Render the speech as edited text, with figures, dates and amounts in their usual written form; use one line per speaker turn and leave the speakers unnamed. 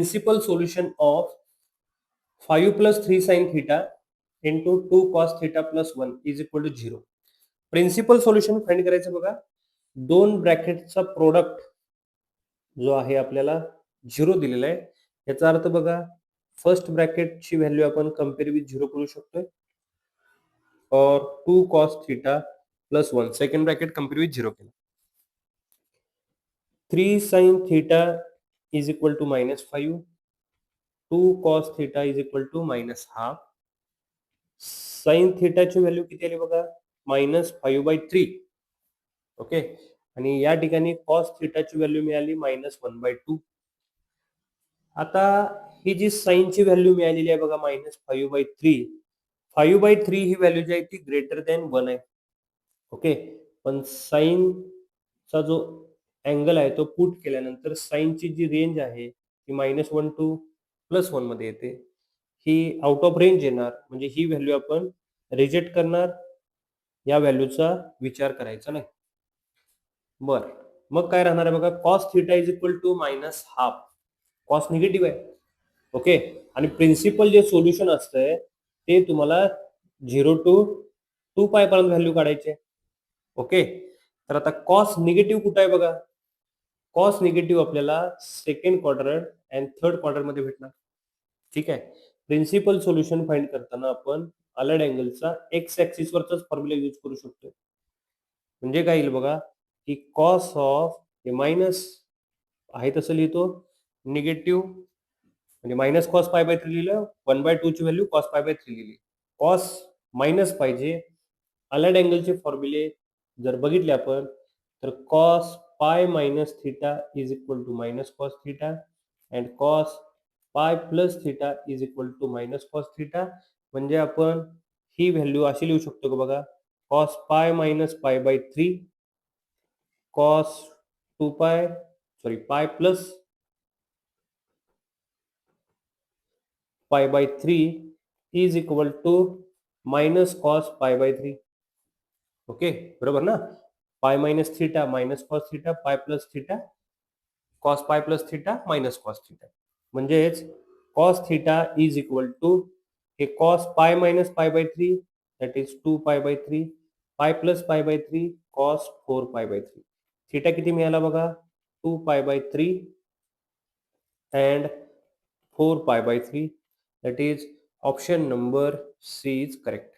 Principal solution of 5 plus 3 sin theta into 2 cos theta plus 1 is equal to 0. Principal solution find करायचं बघा. दोन ब्रॅकेटचा product जो आहे आपल्याला 0 दिलेला आहे. याचा अर्थ बघा, फर्स्ट ब्रॅकेटची व्हॅल्यू आपण कंपेअर विथ 0 करू शकतोय, और 2 cos theta plus 1 second bracket compare with 0 केला. 3 sin theta is equal to -5, 2 cos theta is equal to -half. Sine थीटाची व्हॅल्यू किती आली बघा, -5/3. ओके, आणि या ठिकाणी कॉस थीटाची व्हॅल्यू मिळाली -1/2. आता ही जी साइनची व्हॅल्यू मिळालेली आहे बघा -5/3, 5/3 ही व्हॅल्यू जी आहे ती ग्रेटर दॅन 1 आहे. ओके, पण साइनचा जो अँगल आहे तो पुट केल्यानंतर साइनची जी रेंज आहे ती -1 टू +1 मध्ये येते. ही आउट ऑफ रेंज येणार, म्हणजे ही व्हॅल्यू आपण रिजेक्ट करणार, या व्हॅल्यूचा विचार करायचा नाही. बर, मग काय राहणार आहे बघा, cos theta is equal to -half. Cos negative आहे. ओके, आणि प्रिन्सिपल जे सोल्युशन असतंय ते तुम्हाला 0 टू 2 पाय पर्यंत व्हॅल्यू काढायचे. ओके, तर आता कॉस निगेटिव्ह कुठं आहे बघा, कॉस निगेटिव्ह आपल्याला second quadrant and third quadrant मध्ये भेटणार. ठीक आहे, प्रिन्सिपल सोल्युशन फाइंड करताना आपण अलर्ड अँगलचा एक्स ऍक्सिस वरचाच फॉर्म्युला यूज करू शकतो. म्हणजे काय येईल बघा, की कॉस ऑफ हे मायनस आहे तसं लिहितो, निगेटिव्ह म्हणजे मायनस कॉस π/3 लिहिलं, 1/2 ची व्हॅल्यू कॉस π/3 लिहिली. कॉस मायनस पाहिजे. अलर्ड अँगलचे फॉर्म्युले जर बघितले आपण तर cos pi minus theta is equal to minus cos theta and cos pi plus theta is equal to minus cos theta. म्हणजे आपण ही व्हॅल्यू अशी लिहू शकतो का बघा, cos pi minus π/3 cos 2 pi pi plus π/3 is equal to minus cos π/3. Okay, बरोबर ना. Pi minus theta minus cos theta, pi plus theta cos pi plus theta minus cos theta. म्हणजेच cos theta is equal to हे cos pi minus π/3 that is 2 π/3, पाय plus π/3 cos 4 π/3. Theta किती मिळाला बघा, 2 π/3 and 4 π/3. That is option number C is correct.